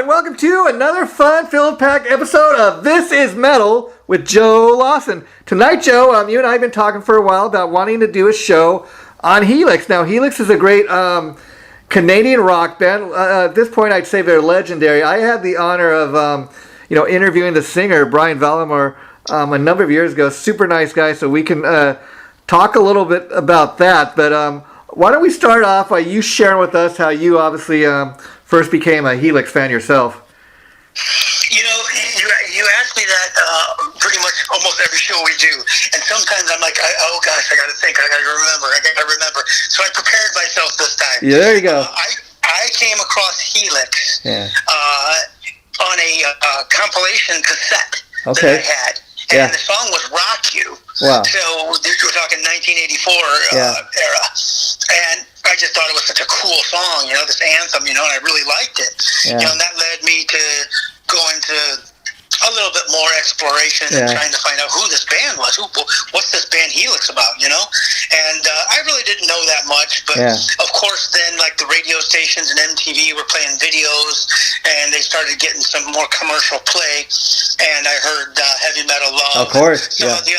welcome to another fun-filled packed episode of This Is Metal with Joe Lawson. Tonight, Joe, you and I have been talking for a while about wanting to do a show on Helix. Now, Helix is a great Canadian rock band. At this point, I'd say they're legendary. I had the honor of, interviewing the singer, Brian Vallimore, a number of years ago. Super nice guy, so we can talk a little bit about that. But why don't we start off by you sharing with us how you obviously first became a Helix fan yourself? You ask me that pretty much almost every show we do, and sometimes I'm like, oh gosh, I got to think, I got to remember. So I prepared myself this time. Yeah, there you go. I came across Helix on a compilation cassette that I had, and the song was "Rock You." Wow. So we're talking 1984 era, and I just thought it was such a cool song, this anthem, and I really liked it. Yeah. And that led me to go into a little bit more exploration and trying to find out who this band was. What's this band Helix about, And I really didn't know that much, but of course then like the radio stations and MTV were playing videos, and they started getting some more commercial play, and I heard Heavy Metal Love. Of course, some of the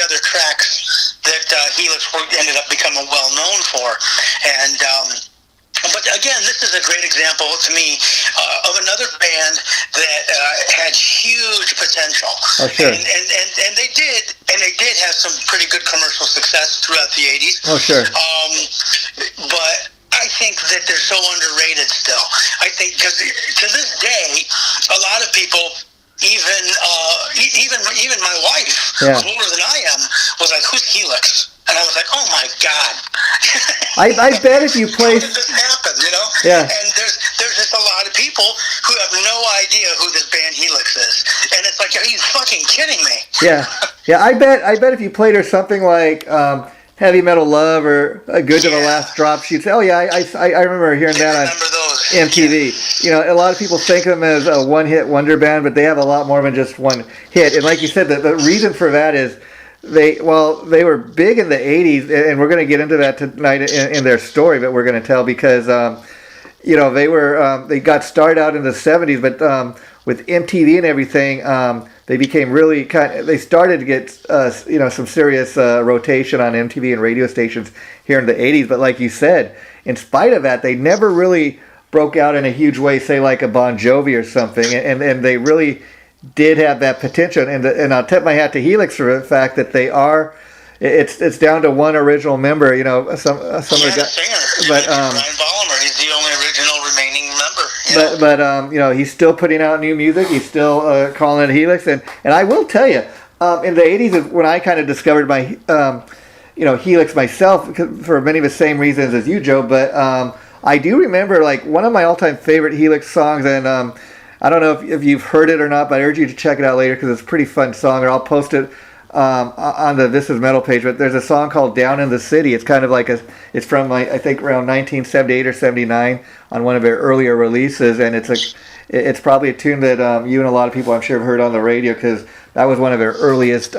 other tracks that Helix ended up becoming well known for, and but again, this is a great example to me of another band that had huge potential. Oh, sure. And they did have some pretty good commercial success throughout the 80s. Oh, sure. But I think that they're so underrated still. I think because to this day, a lot of people, even my wife, who's older than I am, was like, "Who's Helix?" And I was like, "Oh my God!" I bet if you play, how did this happen? Yeah. And there's just a lot of people who have no idea who this band Helix is, and it's like, are you fucking kidding me? Yeah. I bet if you played her something like Heavy Metal Love or Good to the Last Drop, she'd say, "Oh yeah, I remember hearing that on MTV." A lot of people think of them as a one-hit wonder band, but they have a lot more than just one hit. And like you said, the reason for that is they were big in the 80s, and we're going to get into that tonight in their story that we're going to tell, because they got started out in the 70s, but with MTV and everything, they became really they started to get some serious rotation on MTV and radio stations here in the 80s. But like you said, in spite of that, they never really broke out in a huge way, say like a Bon Jovi or something, and they really did have that potential, and I'll tip my hat to Helix for the fact that they are. It's down to one original member, some of the guys. Singer. But Brian Vallimore, he's the only original remaining member. But he's still putting out new music. He's still calling it Helix, and I will tell you, in the 80s is when I kind of discovered my Helix myself, for many of the same reasons as you, Joe. But I do remember like one of my all-time favorite Helix songs, and I don't know if you've heard it or not, but I urge you to check it out later because it's a pretty fun song, or I'll post it on the This Is Metal page. But there's a song called Down in the City. It's kind of like it's from I think around 1978 or 79 on one of their earlier releases, and it's probably a tune that you and a lot of people I'm sure have heard on the radio, because that was one of their earliest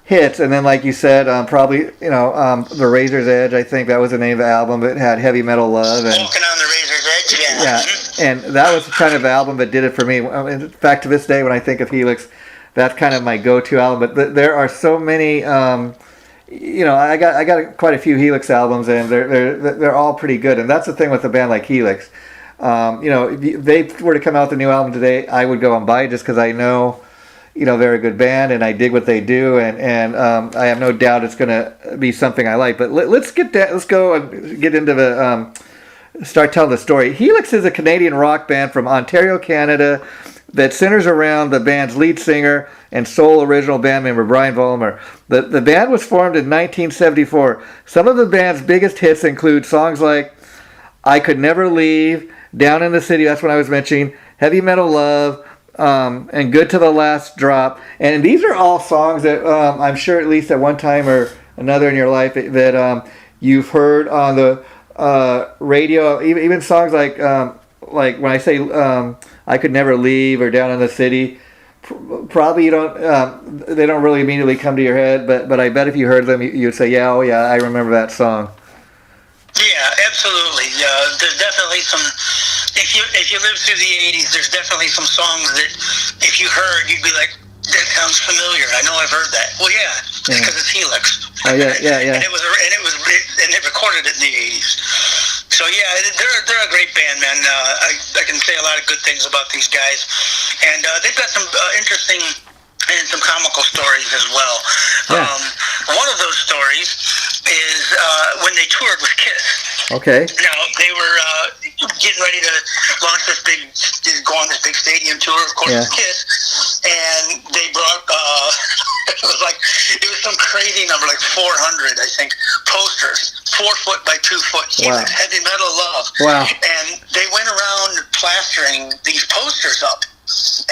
hits. And then like you said, probably The Razor's Edge, I think that was the name of the album. It had Heavy Metal Love and Walking on the Razor's Edge. Yeah, and that was the kind of album that did it for me. In fact, to this day, when I think of Helix, that's kind of my go-to album. But there are so many. I got quite a few Helix albums, and they're all pretty good. And that's the thing with a band like Helix. If they were to come out with a new album today, I would go and buy it just because I know, they're a good band, and I dig what they do, and I have no doubt it's going to be something I like. But let's go and get into the. Start telling the story. Helix is a Canadian rock band from Ontario, Canada, that centers around the band's lead singer and sole original band member, Brian Vallimore. The band was formed in 1974. Some of the band's biggest hits include songs like I Could Never Leave, Down in the City, that's what I was mentioning, Heavy Metal Love, and Good to the Last Drop. And these are all songs that I'm sure at least at one time or another in your life that you've heard on the radio, even songs like when I say I Could Never Leave or Down in the City, probably you don't they don't really immediately come to your head, but I bet if you heard them you'd say, yeah, I remember that song. Yeah, absolutely. There's definitely some if you live through the '80s, there's definitely some songs that if you heard, you'd be like, "That sounds familiar. I know I've heard that." Well, yeah, because it's Helix. Oh yeah. And they recorded it in the '80s. So yeah, they're a great band, man. I can say a lot of good things about these guys, and they've got some interesting and some comical stories as well. Yeah. One of those stories is when they toured with Kiss. Okay. Now they were getting ready to go on this big stadium tour, of course, with Kiss, and they brought it was some crazy number, like 400, I think, posters, 4 foot by 2 foot. Wow. Heavy Metal Love. Wow. And they went around plastering these posters up.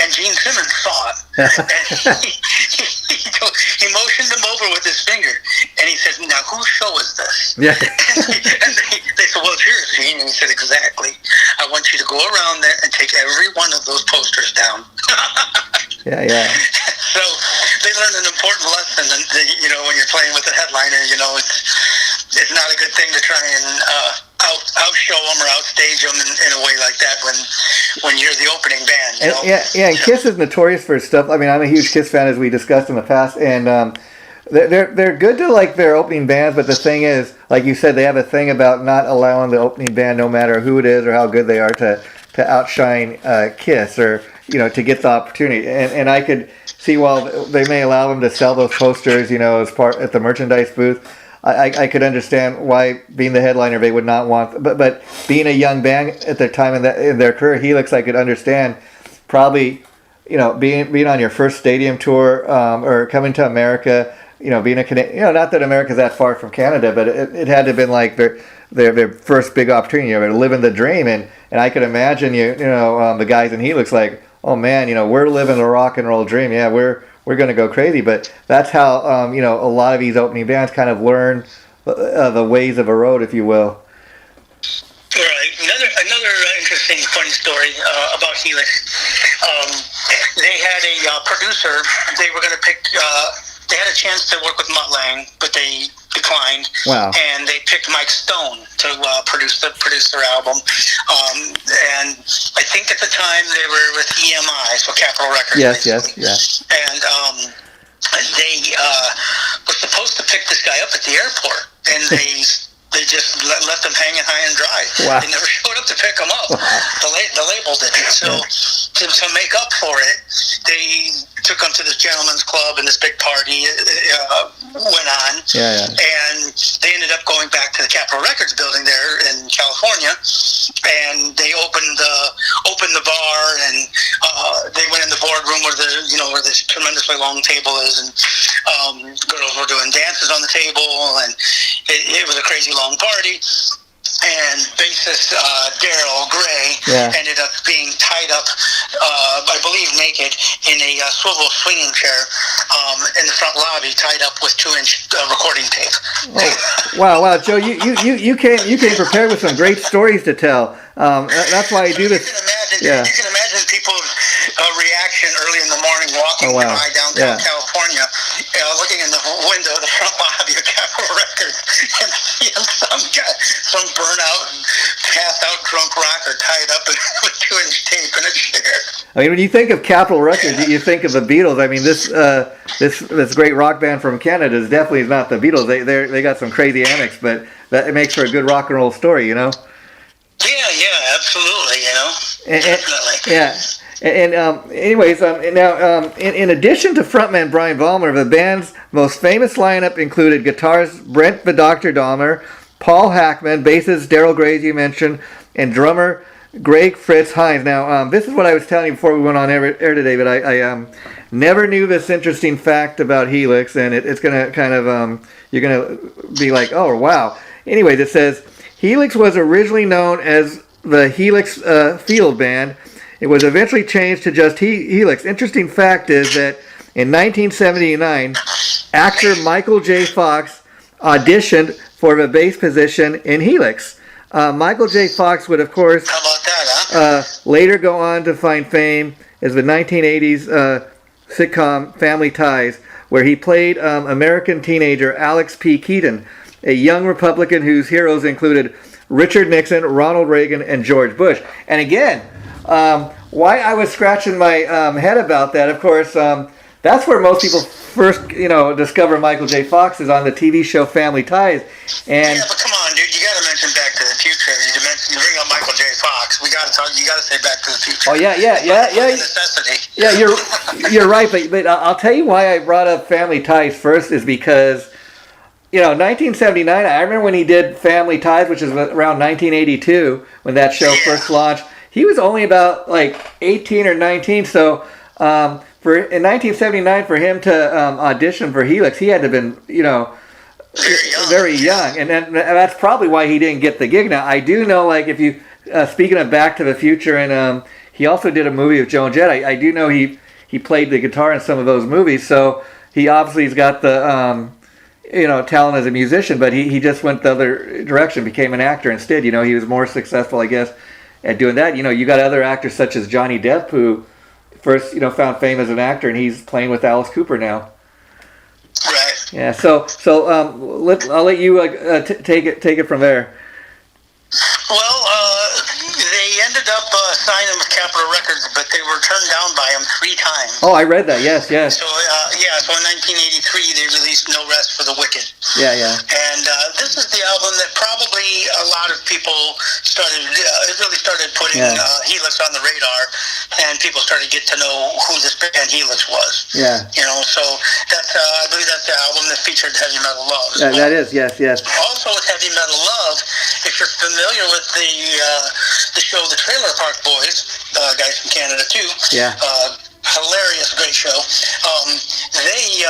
And Gene Simmons saw it. And he motioned them over with his finger. And he said, "Now, whose show is this?" Yeah. And they said, "Well, it's yours, Gene." And he said, "Exactly. I want you to go around there and take every one of those posters down." Yeah. So they learned an important lesson. And, when you're playing with a headliner, it's not a good thing to try and outshow them or outstage them in a way like that when you're the opening band. And Kiss is notorious for stuff. I mean, I'm a huge Kiss fan, as we discussed in the past, and they're good to like their opening bands. But the thing is, like you said, they have a thing about not allowing the opening band, no matter who it is or how good they are, to outshine Kiss or to get the opportunity. And I could see, while they may allow them to sell those posters, as part at the merchandise booth, I could understand why, being the headliner, they would not want. But being a young band at their time in their career, Helix, I could understand probably, being on your first stadium tour or coming to America, being a Canadian. Not that America's that far from Canada, but it had to have been like their first big opportunity, to living the dream. And I could imagine the guys in Helix like, oh man, we're living the rock and roll dream. Yeah, we're going to go crazy. But that's how, a lot of these opening bands kind of learn the ways of a road, if you will. Right. Another interesting, funny story about Helix. They had a producer. They were going to pick. They had a chance to work with Mutt Lange, but they declined. Wow. And they picked Mike Stone to produce their album. And I think at the time they were with EMI, so Capitol Records. Yes. And they were supposed to pick this guy up at the airport, and they just left him hanging high and dry. Wow. They never showed up to pick him up. Wow. The label did it. So to make up for it, they took him to this gentleman's club, and this big party went on. And they ended up going back to the Capitol Records building there in California, and they opened the bar, and they went in the boardroom where where this tremendously long table is, and girls were doing dances on the table, and it was a crazy long party. And bassist Daryl Gray ended up being tied up, I believe naked, in a swivel swinging chair in the front lobby, tied up with 2-inch recording tape. Oh, wow, Joe, you came prepared with some great stories to tell. That's why I do this. You can imagine people's reaction early in the morning, walking by downtown California, looking in the window of the front lobby of Capitol Records, and seeing some burnout and passed out drunk rocker tied up with 2-inch tape in a chair. I mean, when you think of Capitol Records, you think of the Beatles. I mean, this great rock band from Canada is definitely not the Beatles. They got some crazy antics, but it makes for a good rock and roll story, Yeah, absolutely, definitely. And anyways, now in addition to frontman Brian Vollmer, the band's most famous lineup included guitarist Brent the Doctor Dahmer, Paul Hackman, bassist Daryl Gray, as you mentioned, and drummer Greg Fritz Hines. Now, this is what I was telling you before we went on air today, but I never knew this interesting fact about Helix, and it's going to kind of, you're going to be like, oh, wow. Anyways, it says, Helix was originally known as the Helix Field Band. It was eventually changed to just Helix. Interesting fact is that in 1979, actor Michael J. Fox auditioned for the bass position in Helix. Michael J. Fox would, of course, how about that, later go on to find fame as the 1980s sitcom Family Ties, where he played American teenager Alex P. Keaton, a young Republican whose heroes included Richard Nixon, Ronald Reagan, and George Bush. And again, why I was scratching my head about that, of course, that's where most people first, discover Michael J. Fox is on the TV show Family Ties. And yeah, but come on, dude, you got to mention Back to the Future. You bring up Michael J. Fox. We got to talk. You got to say Back to the Future. Oh yeah. Necessity. Yeah, you're right, but I'll tell you why I brought up Family Ties first is because 1979. I remember when he did Family Ties, which is around 1982 when that show first launched. He was only about like 18 or 19, so. In 1979, for him to audition for Helix, he had to have been, very young, and that's probably why he didn't get the gig. Now, I do know, like, if you speaking of Back to the Future, and he also did a movie with Joan Jett. I do know he played the guitar in some of those movies, so he obviously has got the talent as a musician, but he just went the other direction, became an actor instead. He was more successful, I guess, at doing that. You got other actors such as Johnny Depp who first, found fame as an actor, and he's playing with Alice Cooper now. Right. Yeah. So I'll let you take it from there. Well, they ended up signing with Capitol Records, but they were turned down by him 3 times. Oh, I read that. Yes. So so in 1983 they released No Rest for the Wicked. Yeah. And this is the album that probably a lot of people started. It really started putting Helix on the radar, and people started to get to know who this band Helix was. Yeah. So that's I believe that's the album that featured Heavy Metal Love. That is, yes. Also with Heavy Metal Love, if you're familiar with the show The Trailer Park Boys, guys from Canada too. Yeah. Hilarious, great show. They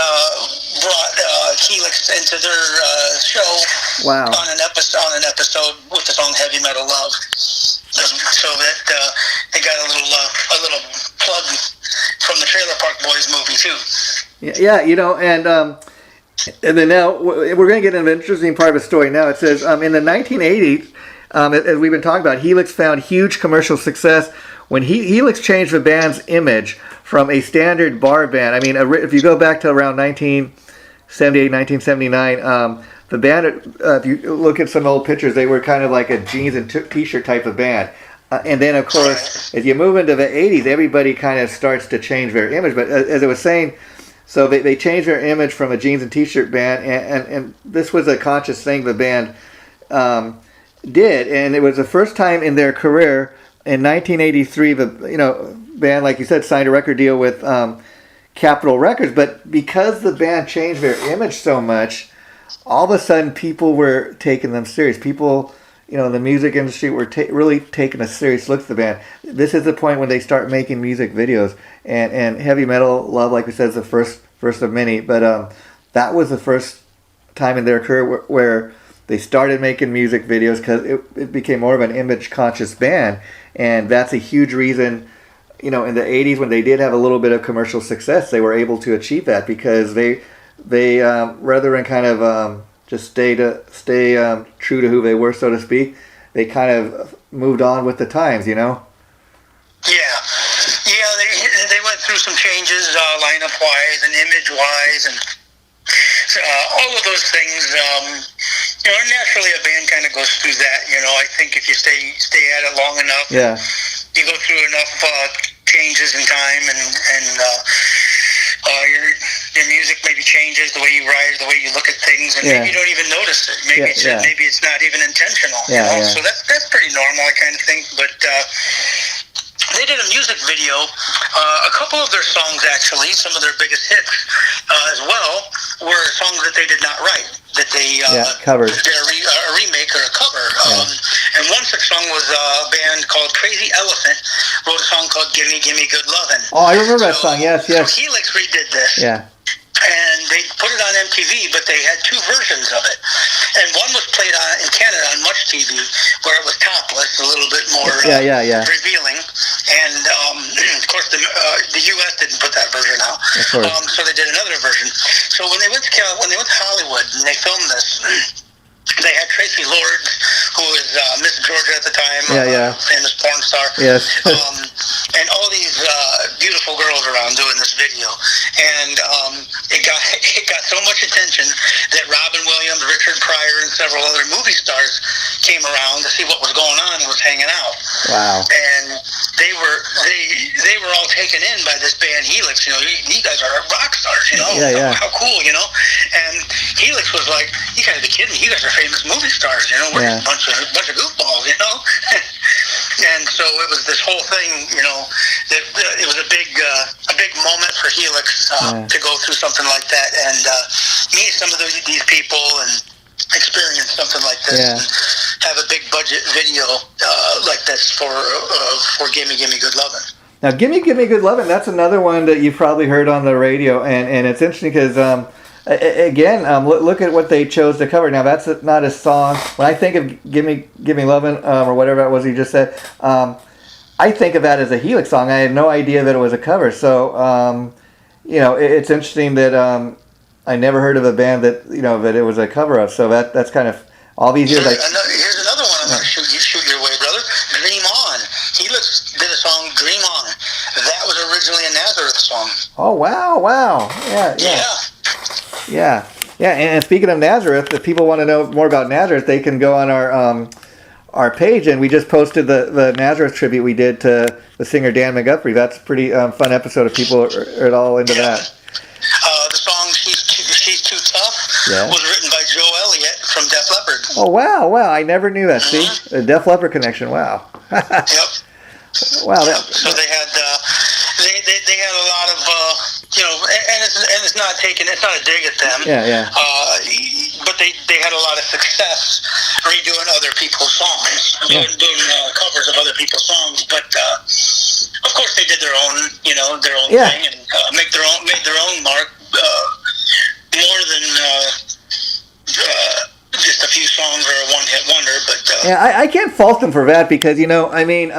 brought Helix into their show. Wow. On an episode with the song Heavy Metal Love. So that they got a little plug from the Trailer Park Boys movie too. Yeah, and then now we're going to get into an interesting part of the story. Now it says in the 1980s, as we've been talking about, Helix found huge commercial success when Helix changed the band's image from a standard bar band. I mean, if you go back to around 1978, 1979, the band, if you look at some old pictures, they were kind of like a jeans and t-shirt type of band. And then, of course, as you move into the 80s, everybody kind of starts to change their image. But as I was saying, so they changed their image from a jeans and t-shirt band, and this was a conscious thing the band did. And it was the first time in their career. In 1983, the band, like you said, signed a record deal with Capitol Records. But because the band changed their image so much, all of a sudden people were taking them serious. People, in the music industry were really taking a serious look at the band. This is the point when they start making music videos. And Heavy Metal Love, like we said, is the first of many. But that was the first time in their career where they started making music videos because it became more of an image-conscious band. And that's a huge reason, in the 80s when they did have a little bit of commercial success, they were able to achieve that because they rather than kind of just stay true to who they were, so to speak, they kind of moved on with the times, Yeah, they went through some changes, lineup-wise and image-wise, and all of those things. Naturally a band kind of goes through that. I think if you stay at it long enough, you go through enough changes in time, and your music maybe changes, the way you write, the way you look at things, and maybe you don't even notice it. Maybe it's not even intentional. So that's pretty normal, I kind of think. But they did a music video, a couple of their songs actually, some of their biggest hits as well, were songs that they did not write, that they covered. Did a remake or a cover. And one such song was a band called Crazy Elephant, wrote a song called Gimme Gimme Good Lovin'. Oh, I remember that song, yes. So Helix redid this. Yeah. And they put it on MTV, but they had 2 versions of it. And one was played in Canada on Much TV, where it was topless, a little bit more revealing. And of course, the U.S. didn't put that version out, so they did another version. So when they went to Hollywood and they filmed this, they had Tracy Lords, who was Miss Georgia at the time, famous porn star. Yes. and all these beautiful girls around doing this video, and it got so much attention that Robin Williams, Richard Pryor, and several other movie stars came around to see what was going on and was hanging out. Wow! And they were all taken in by this band Helix. You know, you guys are rock stars. You know, how cool. You know, and Helix was like, you gotta be kidding me. You guys are famous movie stars. You know, we're just a bunch of goofballs. You know. And so it was this whole thing, you know, that it was a big moment for Helix to go through something like that and meet some of these people and experience something like this and have a big budget video like this for Gimme Gimme Good Lovin'. Now, Gimme Gimme Good Lovin', that's another one that you've probably heard on the radio, and it's interesting because again, look at what they chose to cover. Now, that's not a song. When I think of Gimme Gimme Lovin', or whatever it was you just said, I think of that as a Helix song. I had no idea that it was a cover. So, you know, it's interesting that I never heard of a band that, you know, that it was a cover of. So that's kind of all these years. Here's another one I'm going to shoot your way, brother. Dream On. Helix did a song, Dream On. That was originally a Nazareth song. Oh, wow. Yeah. And speaking of Nazareth, if people want to know more about Nazareth, they can go on our page, and we just posted the Nazareth tribute we did to the singer Dan McGuffrey. That's a pretty fun episode if people are all into that. The song She's Too Tough was written by Joe Elliott from Def Leppard. Oh, wow. I never knew that. See? A Def Leppard connection. Wow. Yep. Wow. So they had a lot of you know, and it's not a dig at them. Yeah. But they had a lot of success redoing other people's songs, doing covers of other people's songs. But of course, they did their own thing and made their own mark. More than just a few songs or a one-hit wonder. But I can't fault them for that because, you know, I mean,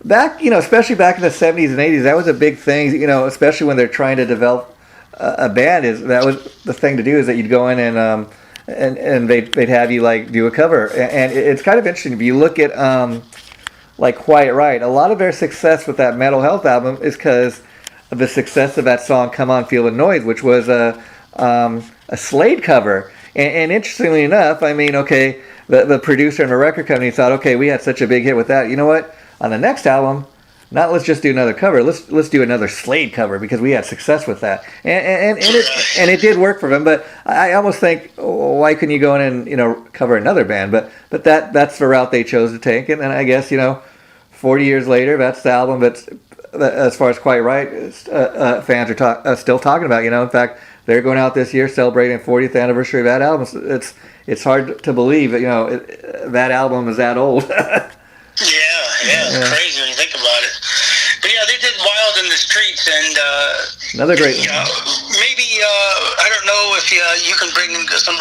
back, you know, especially back in the 70s and 80s, that was a big thing, you know, especially when they're trying to develop a band. That was the thing to do, is that you'd go in and they'd have you like do a cover. And it's kind of interesting if you look at like Quiet Riot. A lot of their success with that Mental Health album is because of the success of that song Come On Feel the Noise, which was a Slade cover. And interestingly enough, I mean, okay, the producer and the record company thought, okay, we had such a big hit with that. You know what? On the next album, let's just do another cover. Let's do another Slade cover because we had success with that, and it did work for them. But I almost think, why couldn't you go in and, you know, cover another band? But that's the route they chose to take, and I guess, you know, 40 years later, that's the album that's, as far as Quiet Riot fans are still talking about. You know, in fact, they're going out this year celebrating 40th anniversary of that album. So it's hard to believe that, you know, that album is that old. Yeah, it's crazy when you think about it. But yeah, they did Wild in the Streets, and another great one. Maybe I don't know if you can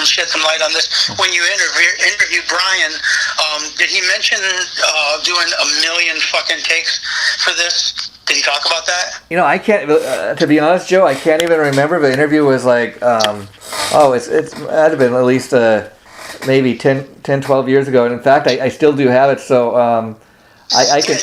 shed some light on this. When you interviewed Brian, did he mention doing 1 million fucking takes for this? Did he talk about that? You know, I can't. To be honest, Joe, I can't even remember. The interview was like, it had been at least maybe 10, 12 years ago. And in fact, I still do have it. So I can.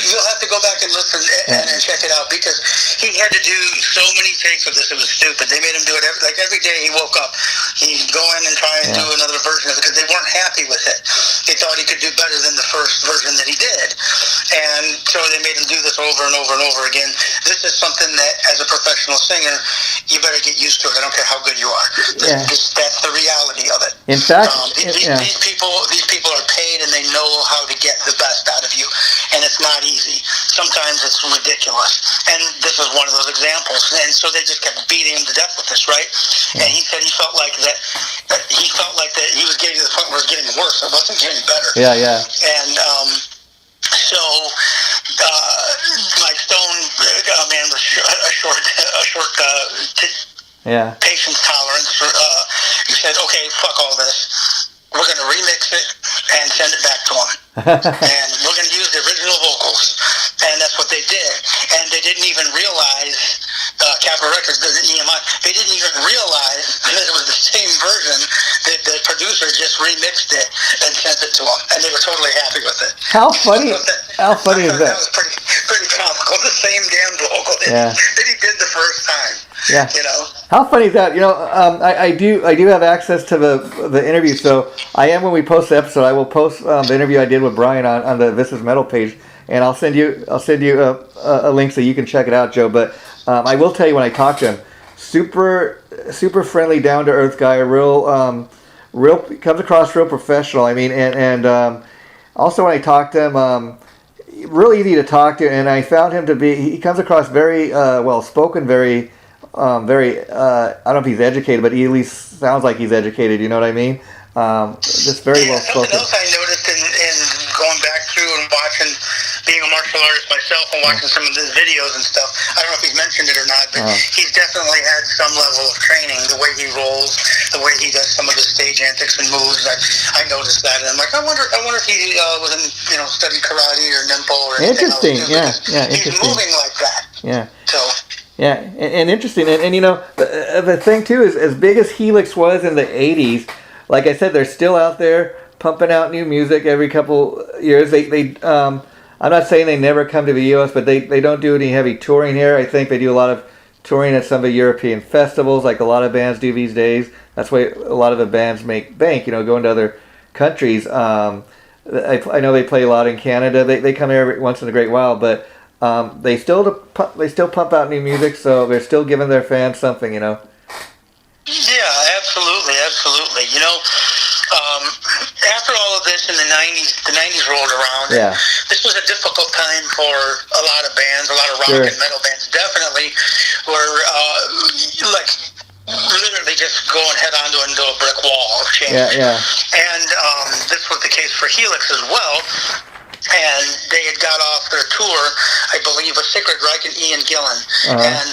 You'll have to go back and listen and check it out, because he had to do so many takes of this. It was stupid. They made him do it every day he woke up. He'd go in and try and do another version of it because they weren't happy with it. They thought he could do better than the first version that he did. And so they made him do this over and over and over again. This is something that, as a professional singer, you better get used to it. I don't care how good you are. That's the reality of it. In fact, these people are paid, and they know how to get the best out of you. And it's not easy. Sometimes it's ridiculous. And this is one of those examples. And so they just kept beating him to death with this, right? And he said he felt like that he was getting to the point where it was getting worse. It wasn't getting better. Yeah. And so Mike Stone, man with a short patience tolerance, he said, okay, fuck all this. We're going to remix it and send it back to him. And we're going to use the original vocals. And that's what they did. And they didn't even realize, Capitol Records, the EMI, they didn't even realize that it was the same version, that the producer just remixed it and sent it to them. And they were totally happy with it. How funny is that? That was pretty comical. The same damn vocal that he did the first time. Yeah. You know. How funny is that? You know, I do have access to the interview, so I am, when we post the episode, I will post the interview I did with Brian on the This Is Metal page, and I'll send you a link so you can check it out, Joe. But I will tell you, when I talked to him, super friendly, down to earth guy, real comes across real professional. I mean, and also when I talked to him, real easy to talk to, and I found him to be, he comes across very well spoken, very I don't know if he's educated, but he at least sounds like he's educated. You know what I mean? Just very well spoken. Something else I noticed in going back through and watching, being a martial artist myself and watching some of his videos and stuff, I don't know if he's mentioned it or not, but he's definitely had some level of training. The way he rolls, the way he does some of his stage antics and moves, I noticed that, and I'm like, I wonder if he was in, studied karate or ninpo or anything. Interesting, else, interesting. He's moving like that. Yeah. So. Yeah, and interesting, and the thing too is, as big as Helix was in the '80s, like I said, they're still out there pumping out new music every couple years. They I'm not saying they never come to the U.S., but they don't do any heavy touring here. I think they do a lot of touring at some of the European festivals, like a lot of bands do these days. That's why a lot of the bands make bank, going to other countries. I know they play a lot in Canada. They come here every once in a great while, but they still pump out new music, so they're still giving their fans something, Yeah, absolutely. After all of this in the '90s rolled around. Yeah. This was a difficult time for a lot of bands, a lot of rock and metal bands. Definitely were literally just going head on into a brick wall of change. Yeah. And this was the case for Helix as well. And they had got off their tour, I believe, with Sigrid Reich and Ian Gillan. And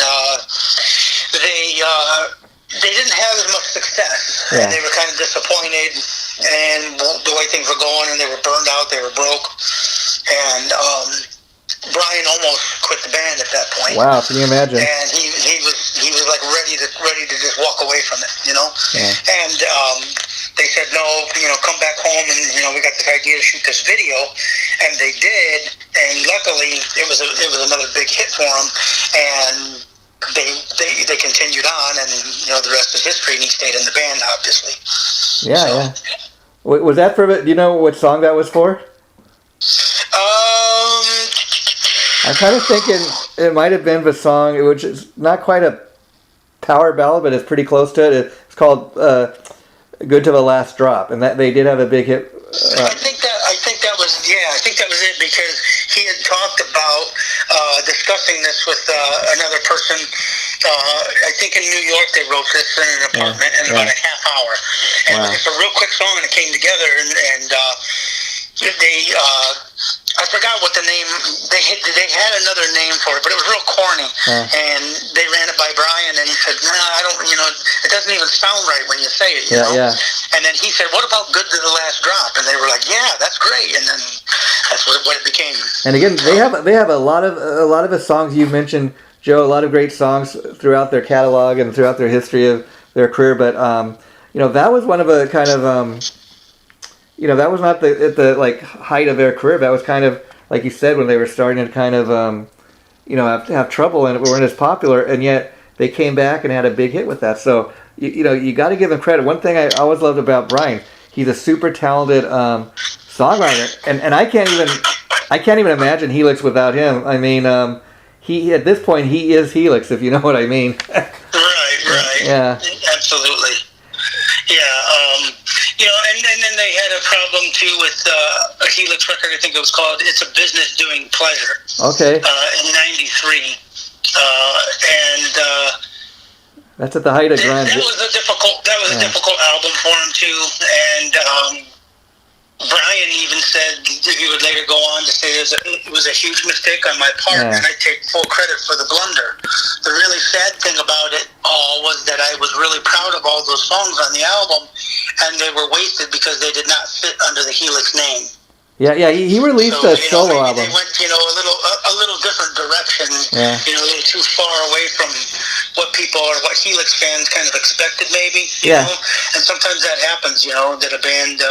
they didn't have as much success. And they were kind of disappointed and the way things were going, and they were burned out, they were broke. And Brian almost quit the band at that point. Wow, can you imagine? And he was like ready to just walk away from it, Yeah. And they said, no, come back home, and we got this idea to shoot this video, and they did. And luckily, it was another big hit for them, and they continued on, and the rest is history. And he stayed in the band, obviously. Yeah. Was that for? Do you know what song that was for? I'm kind of thinking it might have been the song, which is not quite a power ballad, but it's pretty close to it. It's called "Good to the Last Drop," and that they did have a big hit. I think that was it, because he had talked about discussing this with another person. I think in New York they wrote this in an apartment in about a half hour, and it was just a real quick song, and it came together, and they. I forgot what the name. They had another name for it, but it was real corny. And they ran it by Brian, and he said, "No, I don't. It doesn't even sound right when you say it." You know? And then he said, "What about Good to the Last Drop?" And they were like, "Yeah, that's great." And then that's what it became. And again, they have a lot of the songs you mentioned, Joe. A lot of great songs throughout their catalog and throughout their history of their career. But that was one of a kind of that was not at the height of their career. That was kind of, like you said, when they were starting to kind of have trouble and weren't as popular, and yet they came back and had a big hit with that. So you got to give them credit. One thing I always loved about Brian, he's a super talented songwriter, and I can't even imagine Helix without him. I mean, he at this point he is Helix, if you know what I mean. Right. Yeah. Absolutely. Yeah. And then they had a problem too with a Helix record. I think it was called "It's a Business Doing Pleasure." Okay. In '93, and that's at the height of grunge. That was a difficult album for him too. And Brian even said he would later go on to say it was a huge mistake on my part, and I take full credit for the blunder. The really sad thing about it all was that I was really proud of all those songs on the album, and they were wasted because they did not fit under the Helix name. Yeah. He released a solo album. They went, a little different direction. Yeah. A little too far away from what Helix fans kind of expected, maybe. You know? And sometimes that happens. That a band.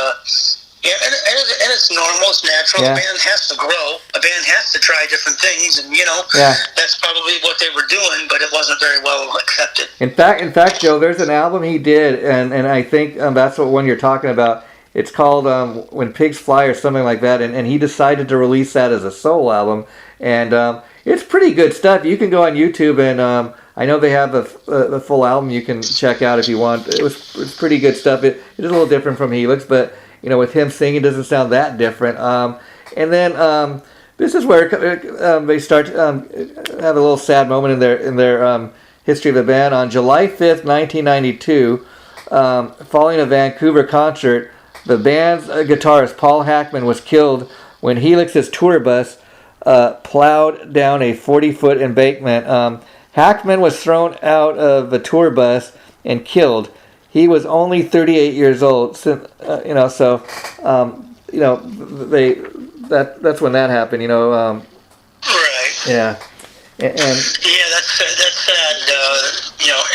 Yeah, and it's normal, it's natural. Yeah. A band has to grow. A band has to try different things, and that's probably what they were doing, but it wasn't very well accepted. In fact, Joe, there's an album he did, and I think that's what one you're talking about. It's called When Pigs Fly or something like that, and he decided to release that as a solo album, and it's pretty good stuff. You can go on YouTube, and I know they have a full album you can check out if you want. It's pretty good stuff. It is a little different from Helix, but with him singing, it doesn't sound that different. And then this is where they start to have a little sad moment in their history of the band. On July 5th, 1992, following a Vancouver concert, the band's guitarist Paul Hackman was killed when Helix's tour bus plowed down a 40-foot embankment. Hackman was thrown out of the tour bus and killed. He was only 38 years old. So, that's when that happened. Right. Yeah. And yeah, that's sad.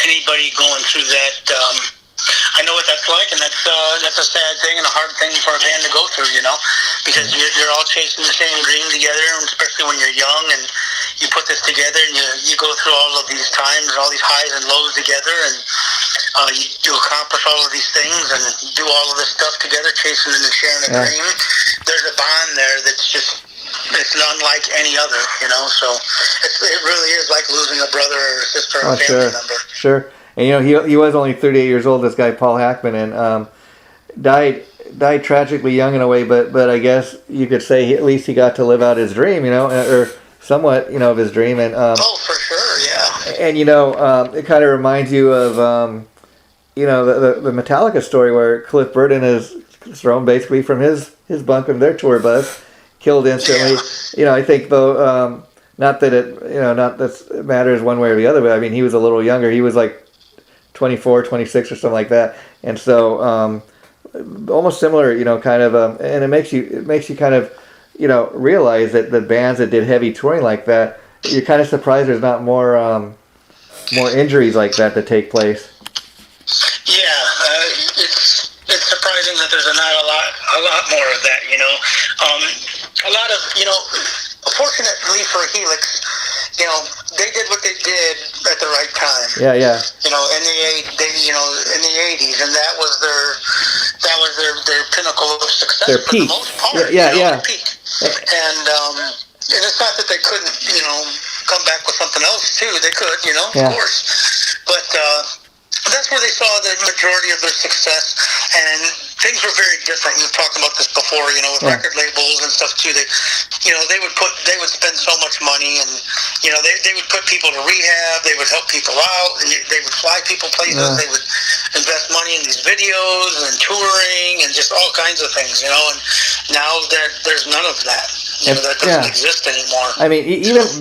Anybody going through that. I know what that's like, and that's a sad thing and a hard thing for a band to go through, because you're all chasing the same dream together, and especially when you're young and you put this together and you go through all of these times, all these highs and lows together, and you accomplish all of these things and do all of this stuff together, chasing and sharing a dream. There's a bond there that's just, it's unlike any other, so it really is like losing a brother or a sister or a family member. Sure. And he was only 38 years old, this guy Paul Hackman, and died tragically young in a way, but I guess you could say at least he got to live out his dream, or somewhat, of his dream. And for sure, yeah. And it kind of reminds you of the Metallica story where Cliff Burton is thrown basically from his bunk in their tour bus, killed instantly. Yeah. I think though, not that it matters one way or the other, but I mean he was a little younger. He was like 24, 26 or something like that, and so almost similar, kind of, and it makes you kind of, realize that the bands that did heavy touring like that, you're kind of surprised there's not more injuries like that take place. Yeah, it's surprising that there's not a lot more of that, a lot of, fortunately for Helix, they did what they did at the right time. Yeah. In the 80s, and that was their pinnacle of success their for peak. the most part. Yeah. Their peak. And it's not that they couldn't, come back with something else too. They could, of course. But that's where they saw the majority of their success, and things were very different. We've talked about this before, with record labels and stuff too. They would spend so much money, and they would put people to rehab. They would help people out. They would fly people places. They would invest money in these videos and touring and just all kinds of things. And now there's none of that. That doesn't exist anymore. I mean,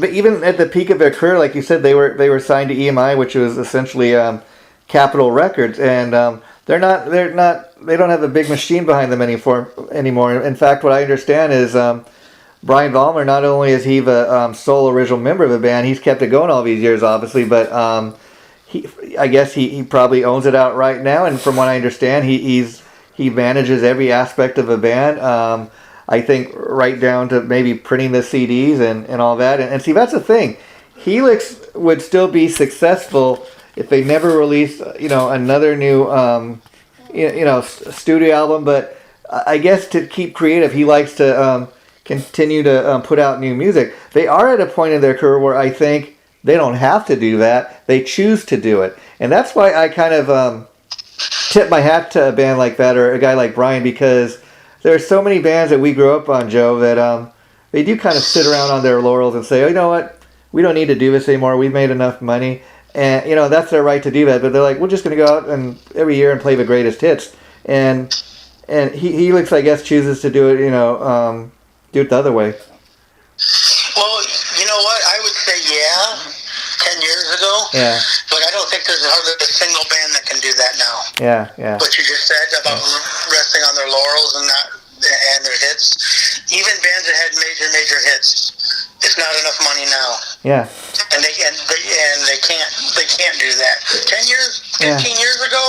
even at the peak of their career, like you said, they were signed to EMI, which was essentially Capitol Records, and they don't have a big machine behind them anymore. In fact, what I understand is Brian Vollmer, not only is he the sole original member of the band, he's kept it going all these years, obviously, but I guess he probably owns it outright now, and from what I understand, he manages every aspect of the band. I think right down to maybe printing the CDs and all that. And see, that's the thing. Helix would still be successful if they never released, another new, studio album. But I guess to keep creative, he likes to continue to put out new music. They are at a point in their career where I think they don't have to do that. They choose to do it. And that's why I kind of tip my hat to a band like that, or a guy like Brian, because there are so many bands that we grew up on, Joe, that they do kind of sit around on their laurels and say, oh, you know what, we don't need to do this anymore. We've made enough money. And, that's their right to do that. But they're like, we're just going to go out and every year and play the greatest hits. And Helix, I guess, chooses to do it, do it the other way. Well, you know what? I would say, 10 years ago. Yeah. But I don't think there's hardly a single band that can do that now. Yeah. What you just said about resting on their laurels and not and their hits. Even bands that had major hits, it's not enough money now. Yeah. And they can't do that. 10 years, 15 years ago,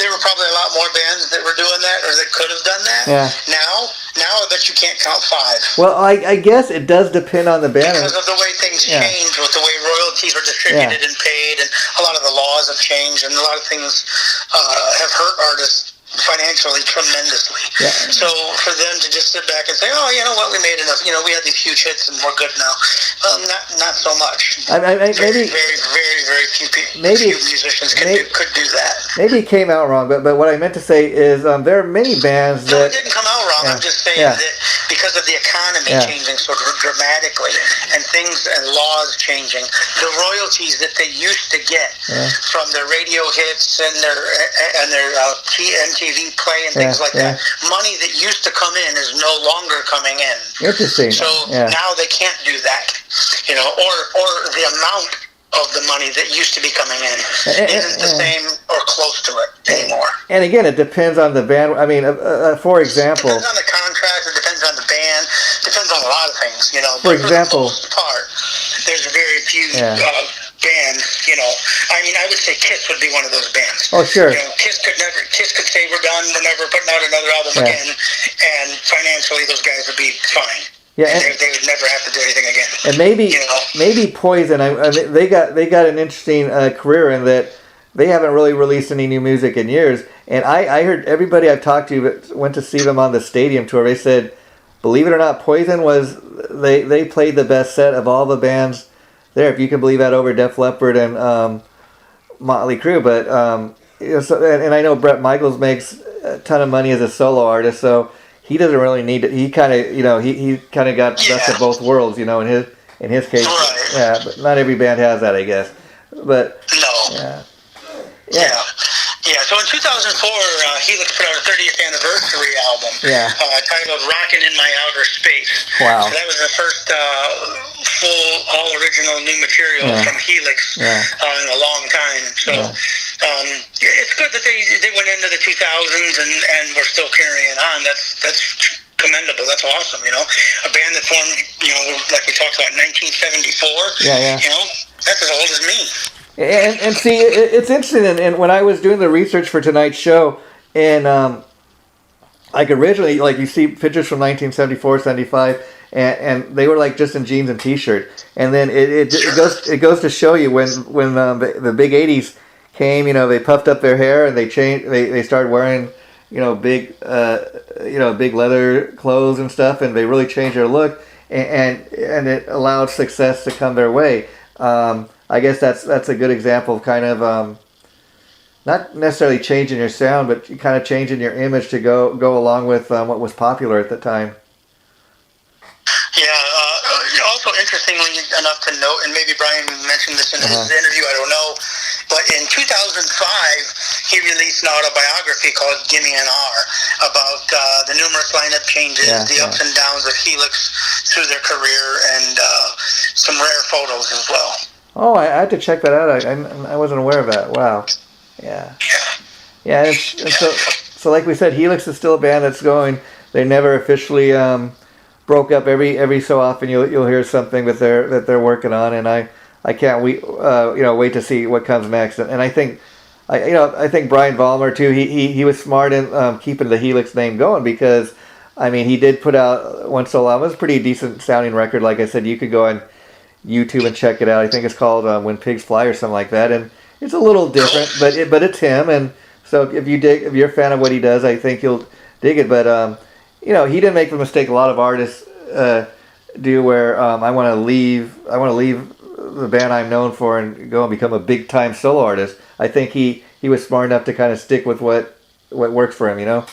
there were probably a lot more bands that were doing that or that could have done that. Yeah. Now I bet you can't count 5. Well, I guess it does depend on the band. Because of the way things change, with the way royalties are distributed and paid, and a lot of the laws have changed, and a lot of things have hurt artists financially tremendously. Yeah. So for them to just sit back and say, "Oh, you know what, we made enough. You know, we had these huge hits and we're good now." Not so much. Maybe very few musicians could do that. Maybe it came out wrong, but what I meant to say is there are many bands that. No, it didn't come out wrong. I'm just saying that because of the economy changing so dramatically and things and laws changing, the royalties that they used to get from their radio hits and their MTV play and things like that, money that used to come in is no longer coming in. Interesting. So now they can't do that, you know, or the amount of the money that used to be coming in isn't the same or close to it anymore. And again, it depends on the band. I mean, for example, it depends on the contract. It depends on the band. It depends on a lot of things, you know. For example, for the most part, there's very few bands. You know, I mean, I would say Kiss would be one of those bands. Oh, sure. You know, Kiss could say we're done. We're never putting out another album again, and financially, those guys would be fine. Yeah, and they would never have to do anything again. And maybe Poison. They got an interesting career in that they haven't really released any new music in years. And I heard everybody I've talked to that went to see them on the stadium tour. They said, believe it or not, Poison was they played the best set of all the bands there, if you can believe that, over Def Leppard and Motley Crue. But and I know Bret Michaels makes a ton of money as a solo artist, so. He doesn't really need it. He kind of, you know, he kind of got best of both worlds, you know, in his case. Right. Yeah, but not every band has that, I guess. But no. Yeah. So in 2004, Helix put out a 30th anniversary album titled "Rockin' in My Outer Space." Wow. So that was the first full, all original new material from Helix in a long time. So it's good that they went into the 2000s and we're still carrying on. That's commendable. That's awesome. You know, a band that formed, you know, like we talked about, 1974. Yeah. You know, that's as old as me. And see, it's interesting. And when I was doing the research for tonight's show, and like originally, like you see pictures from 1974, 75, and they were like just in jeans and t-shirt. And then it goes to show you when the big 80s came, you know, they puffed up their hair and they started wearing, you know, big leather clothes and stuff, and they really changed their look, and it allowed success to come their way. I guess that's a good example of kind of not necessarily changing your sound, but kind of changing your image to go along with what was popular at the time. Yeah. Also, interestingly enough to note, and maybe Brian mentioned this in his interview, I don't know, but in 2005 he released an autobiography called "Gimme an R" about the numerous lineup changes, the ups and downs of Helix through their career, and some rare photos as well. Oh, I had to check that out. I wasn't aware of that. Wow. Yeah. Yeah. And so like we said, Helix is still a band that's going. They never officially broke up. Every so often you'll hear something that they're working on, and I can't wait to see what comes next. And I think Brian Vollmer too. He was smart in keeping the Helix name going, because I mean he did put out one solo album. It was a pretty decent sounding record. Like I said, you could go on YouTube and check it out. I think it's called "When Pigs Fly" or something like that, and it's a little different, but it's him. And so if you're a fan of what he does, I think you'll dig it. But he didn't make the mistake a lot of artists do, where I want to leave the band I'm known for and go and become a big time solo artist. I think he was smart enough to kind of stick with what works for him, you know.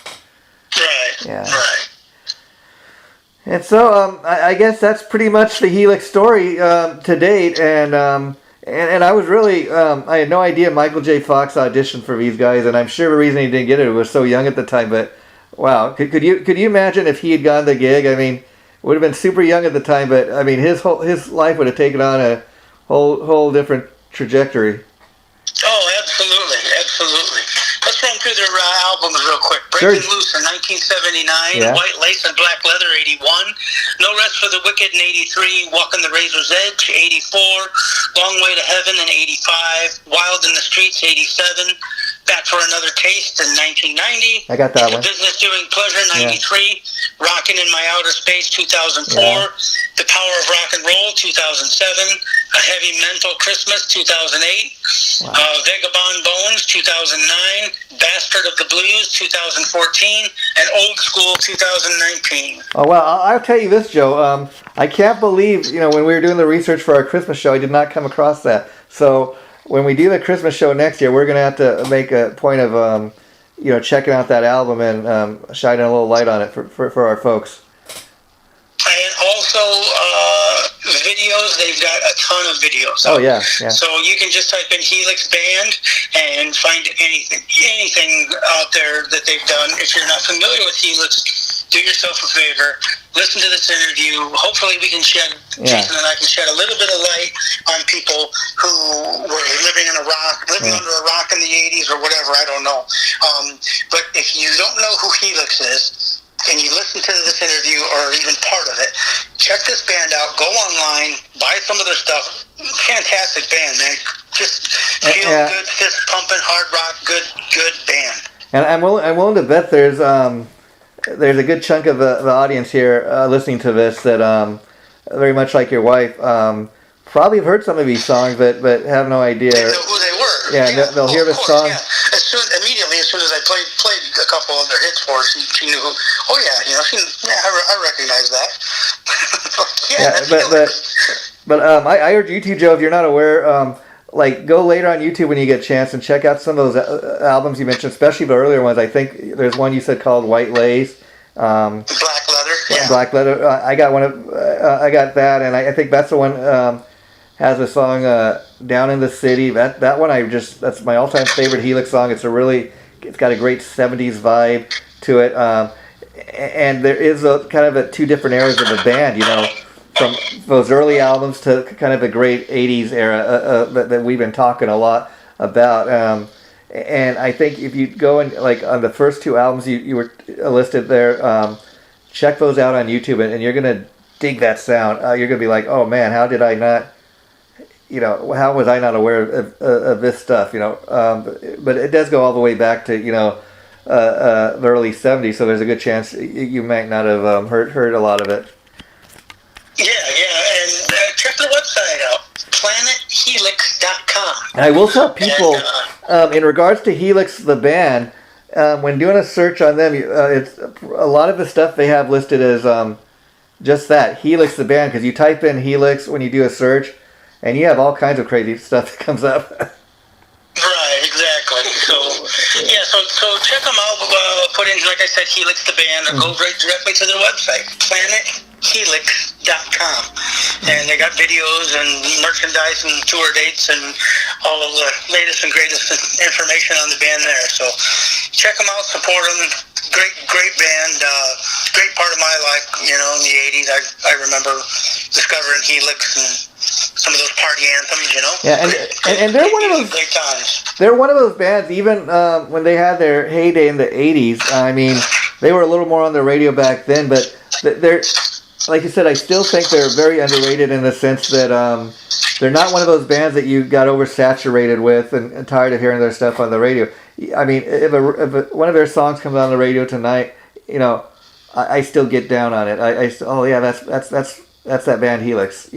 Right. Yeah. Right. And so I guess that's pretty much the Helix story to date. And I was really I had no idea Michael J. Fox auditioned for these guys, and I'm sure the reason he didn't get it was so young at the time. But wow, could you imagine if he had gone the gig? I mean, would have been super young at the time, but I mean his life would have taken on a whole different trajectory. Oh, absolutely. Let's run through their albums real quick. Breaking Loose in 1979, White Lace and Black Leather 81, No Rest for the Wicked in 83, Walking the Razor's Edge 84, Long Way to Heaven in 85, Wild in the Streets 87, Back for Another Taste in 1990. I got that one. Business Doing Pleasure 93, Rockin' in My Outer Space 2004, The Power of Rock and Roll 2007, A Heavy Mental Christmas 2008, Vagabond Bones 2009, Bastard of the Blues 2014, and Old School 2019. Oh, well, I'll tell you this, Joe. I can't believe, when we were doing the research for our Christmas show, I did not come across that. So when we do the Christmas show next year, we're going to have to make a point of, checking out that album and shining a little light on it for our folks. And also videos, they've got a ton of videos. Oh, yeah. So you can just type in Helix Band and find anything out there that they've done. If you're not familiar with Helix, do yourself a favor. Listen to this interview. Hopefully we can Jason and I can shed a little bit of light on people who were living under a rock in the 80s or whatever, I don't know. But if you don't know who Helix is, and you listen to this interview or even part of it, check this band out, go online, buy some of their stuff. Fantastic band, man. Just feel good, fist pumping, hard rock, good band. And I'm willing to bet there's a good chunk of the audience here listening to this that very much like your wife probably have heard some of these songs but have no idea. They know who they were. Yeah, they'll hear the song. Yeah. Immediately as soon as I played a couple of their hits for her, she knew who. Oh yeah, I recognize that. But I urge you too, Joe, if you're not aware, go later on YouTube when you get a chance and check out some of those albums you mentioned, especially the earlier ones. I think there's one you said called White Lace. Black Leather. Yeah. Black Leather. I got I got that, and I think that's the one. Has a song Down in the City. That one that's my all-time favorite Helix song. It's got a great 70s vibe to it. And there is a kind of a two different eras of the band, from those early albums to kind of a great 80s era that we've been talking a lot about. And I think if you go and on the first two albums you were listed there, check those out on YouTube and you're going to dig that sound. You're going to be like, oh man, how did I not how was I not aware of this stuff, but it does go all the way back to, the early 70s, so there's a good chance you might not have heard a lot of it. Yeah, and check the website out, planethelix.com. And I will tell people, in regards to Helix, the band, when doing a search on them, it's a lot of the stuff they have listed as just that, Helix, the band, because you type in Helix when you do a search, and you have all kinds of crazy stuff that comes up. Right, exactly. So check them out. Put in, like I said, Helix the band, or go right directly to their website, planethelix.com. And they got videos and merchandise and tour dates and all of the latest and greatest information on the band there. So check them out, support them. Great band. Great part of my life, in the 80s. I remember discovering Helix and some of those party anthems, Yeah, and they're one of those great times. They're one of those bands, even when they had their heyday in the 80s. I mean, they were a little more on the radio back then, but they're, like you said, I still think they're very underrated in the sense that they're not one of those bands that you got oversaturated with and tired of hearing their stuff on the radio. I mean, if one of their songs comes on the radio tonight, I still get down on it. That's that band Helix,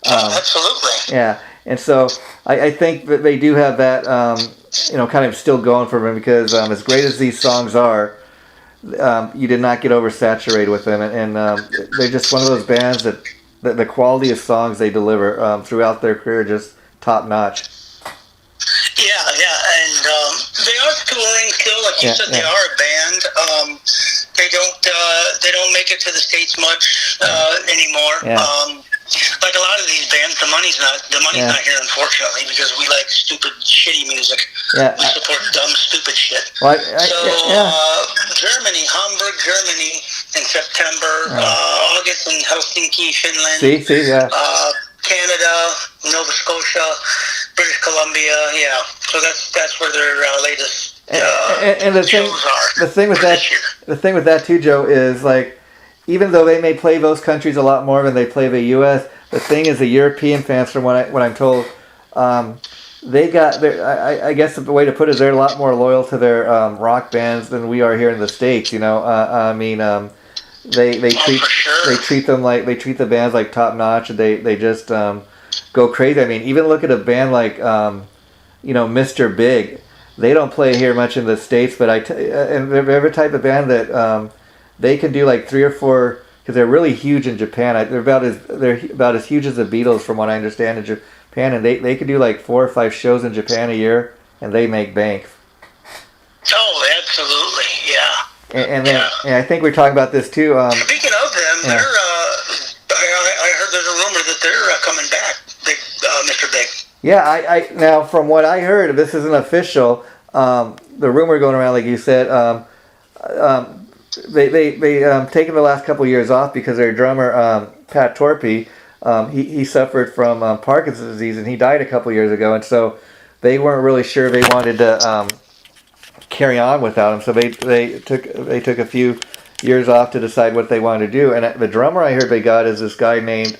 Absolutely. Yeah, and so I think that they do have that, kind of still going for them because as great as these songs are, you did not get oversaturated with them, and they're just one of those bands that the quality of songs they deliver throughout their career just top notch. Yeah, and they are touring still, like you said. They are a band. They don't make it to the States much anymore. Yeah. Like a lot of these bands, the money's not here, unfortunately, because we like stupid, shitty music. Yeah. We support dumb, stupid shit. Well, Germany, Hamburg, Germany in September. August in Helsinki, Finland. Canada, Nova Scotia, British Columbia. Yeah. So that's where their latest And the thing with that too, Joe, is like, even though they may play those countries a lot more than they play the U.S., the thing is the European fans, from what I'm told, they got I guess the way to put it is they're a lot more loyal to their rock bands than we are here in the States. You know, they treat the bands like top notch, and they just go crazy. I mean, even look at a band like Mr. Big. They don't play here much in the States, but and they're the type of band that they can do like 3 or 4, because they're really huge in Japan. They're about as huge as the Beatles, from what I understand, in Japan, and they could do like 4 or 5 shows in Japan a year, and they make bank. Oh, absolutely, yeah. And then I think we're talking about this too. Speaking of them, they're I heard there's a rumor that they're coming back, Mr. Big. Yeah, I now from what I heard, this isn't official. The rumor going around, like you said, they taken the last couple of years off because their drummer Pat Torpey, he suffered from Parkinson's disease, and he died a couple of years ago, and so they weren't really sure they wanted to carry on without him. So they took a few years off to decide what they wanted to do. And the drummer I heard they got is this guy named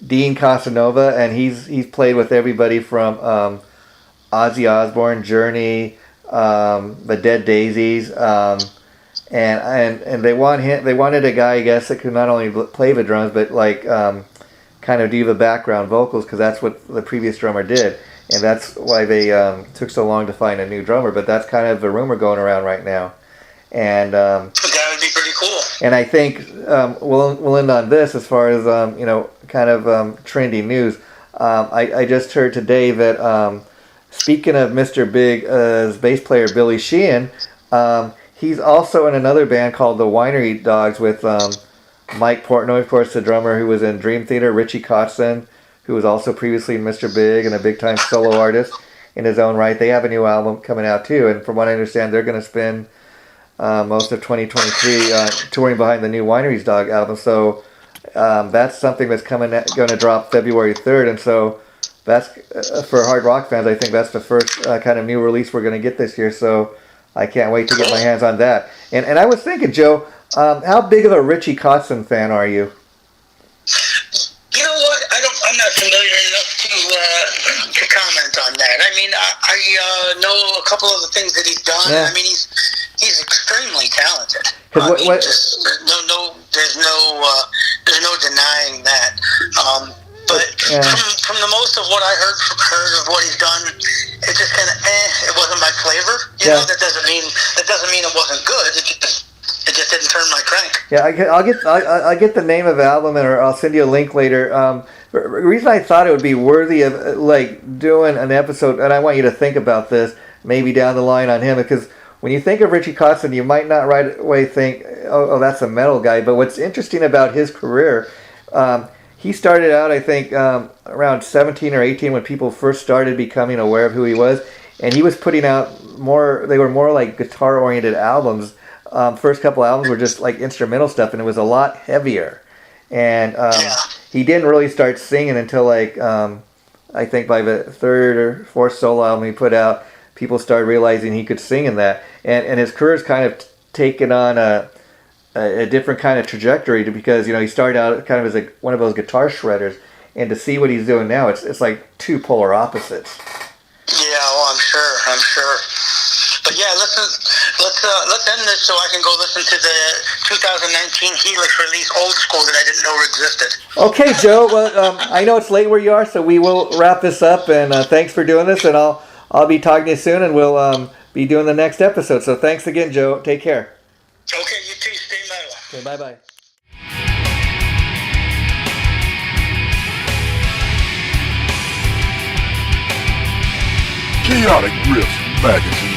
Dean Casanova, and he's played with everybody from Ozzy Osbourne, Journey, the Dead Daisies, and they wanted a guy, I guess, that could not only play the drums but like kind of do the background vocals, because that's what the previous drummer did, and that's why they took so long to find a new drummer. But that's kind of the rumor going around right now, and that would be pretty cool. And I think we'll end on this as far as kind of trendy news. I just heard today that speaking of Mr. Big's bass player Billy Sheehan, he's also in another band called the Winery Dogs with Mike Portnoy, of course, the drummer who was in Dream Theater, Richie Kotzen, who was also previously in Mr. Big and a big-time solo artist in his own right. They have a new album coming out too, and from what I understand, they're going to spend most of 2023 touring behind the new Winery's Dog album. So that's something that's going to drop February 3rd, and so that's for hard rock fans. I think that's the first kind of new release we're going to get this year. So I can't wait to get my hands on that. And I was thinking, Joe, how big of a Richie Kotzen fan are you? You know what? I'm not familiar enough to comment on that. I mean, I know a couple of the things that he's done. Yeah. I mean, he's extremely talented. There's no denying that. But from the most of what I heard of what he's done, it just kind of it wasn't my flavor. You know, that doesn't mean it wasn't good. It just didn't turn my crank. Yeah, I'll get the name of the album, or I'll send you a link later. The reason I thought it would be worthy of like doing an episode, and I want you to think about this maybe down the line on him, because when you think of Richie Kotzen, you might not right away think, oh, that's a metal guy. But what's interesting about his career, he started out, I think, around 17 or 18 when people first started becoming aware of who he was, and he was putting out they were more like guitar-oriented albums. First couple albums were just like instrumental stuff, and it was a lot heavier. And he didn't really start singing until like, I think by the 3rd or 4th solo album he put out, people started realizing he could sing in that. And his career's kind of taken on a different kind of trajectory, because he started out kind of as one of those guitar shredders, and to see what he's doing now, it's like two polar opposites. Yeah, well, I'm sure. But yeah, let's end this so I can go listen to the 2019 Helix release, Old School, that I didn't know existed. Okay, Joe. Well, I know it's late where you are, so we will wrap this up. And thanks for doing this, and I'll be talking to you soon, and we'll be doing the next episode. So thanks again, Joe. Take care. Okay, you too. Stay metal. Okay, bye-bye. Chaotic Riffs Magazine.